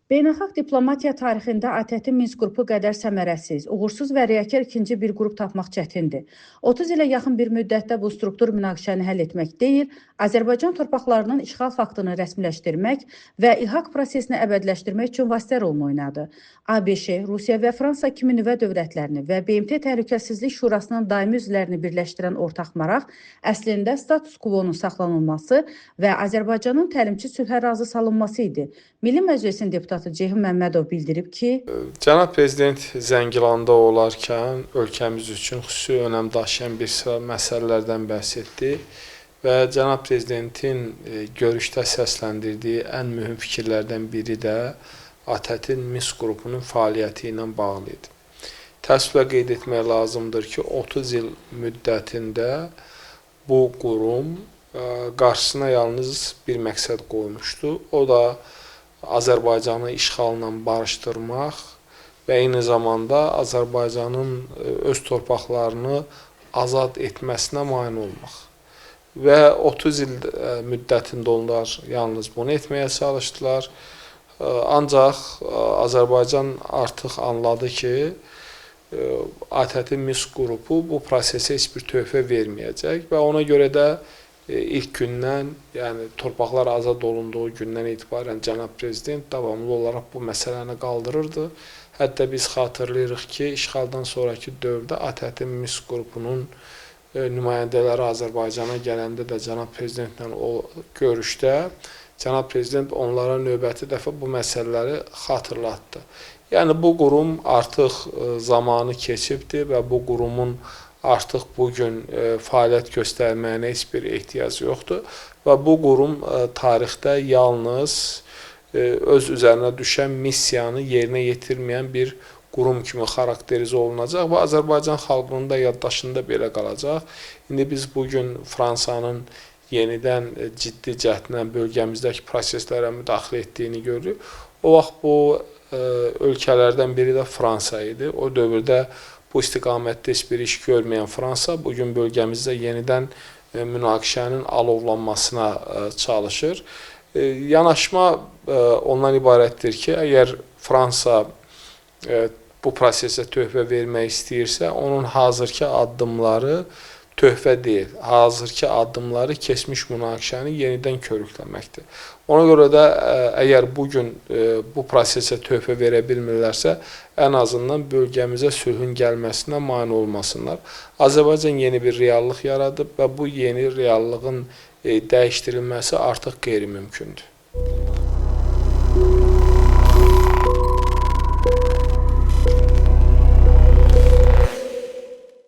Beynəlxalq diplomatiya tarixində ATƏT-in Minsk qrupu qədər səmərəsiz, uğursuz və riyakar ikinci bir qrup tapmaq çətindir. 30 ilə yaxın bir müddətdə bu struktur münaqişəni həll etmək deyil, Azərbaycan torpaqlarının işğal faktını rəsmiləşdirmək və ilhaq prosesini əbədiləşdirmək üçün vasitə rolunu oynadı. ABŞ, Rusiya və Fransa kimi nüvə dövlətlərini və BMT Təhlükəsizlik Şurasının daimi üzvlərini birləşdirən ortaq maraq əslində status quo-nun saxlanılması və Azərbaycanın təlimçi sülhə razı salınması idi. Milli Məclisin deputatı Ceyhun Məmmədov bildirib ki, Cənab Prezident Zəngilanda olarkən ölkəmiz üçün xüsusi önəm daşıyan bir sıra məsələlərdən bəhs etdi və Cənab Prezidentin görüşdə səsləndirdiyi ən mühüm fikirlərdən biri də ATƏT-in Minsk qrupunun fəaliyyəti ilə bağlı idi. Təəssüflə qeyd etmək lazımdır ki, 30 il müddətində bu qurum qarşısına yalnız bir məqsəd qoymuşdu. O da Azərbaycanı işğalla barışdırmaq və eyni zamanda Azərbaycanın öz torpaqlarını azad etməsinə mane olmaq. Və 30 il müddətində onlar yalnız bunu etməyə çalışdılar. Ancaq Azərbaycan artıq anladı ki, ATƏT-in Minsk qrupu bu prosesə heç bir töhfə verməyəcək və ona görə də ilk gündən, yəni torpaqlar azad olunduğu gündən etibarən Cənab Prezident davamlı olaraq bu məsələni qaldırırdı. Hətta biz xatırlayırıq ki, işğaldan sonraki dövrdə ATƏT-in Minsk qrupunun nümayəndələri Azərbaycana gələndə də Cənab Prezidentlə o görüşdə Cənab Prezident onlara növbəti dəfə bu məsələləri xatırlatdı. Yəni bu qurum artıq zamanı keçibdir və bu qurumun artıq bugün fəaliyyət göstərməyinə heç bir ehtiyac yoxdur və bu qurum tarixdə yalnız öz üzərinə düşən missiyanı yerinə yetirməyən bir qurum kimi xarakterizə olunacaq və Azərbaycan xalqının da yaddaşında belə qalacaq. İndi biz bugün Fransanın yenidən ciddi cəhdlə bölgəmizdəki proseslərə müdaxilə etdiyini görürük. O vaxt bu ölkələrdən biri də Fransa idi. O dövrdə bu istiqamətdə heç bir iş görməyən Fransa bugün bölgəmizdə yenidən münaqişənin alovlanmasına çalışır. Yanaşma ondan ibarətdir ki, əgər Fransa bu prosesə töhfə vermək istəyirsə, onun hazırki addımları töhfə deyil, hazırki addımları keçmiş münaqişəni yenidən körükləməkdir. Ona görə də əgər bugün bu prosesə töhfə verə bilmirlərsə, ən azından bölgəmizə sülhün gəlməsinə mane olmasınlar. Azərbaycan yeni bir reallıq yaradıb və bu yeni reallığın dəyişdirilməsi artıq qeyri-mümkündür.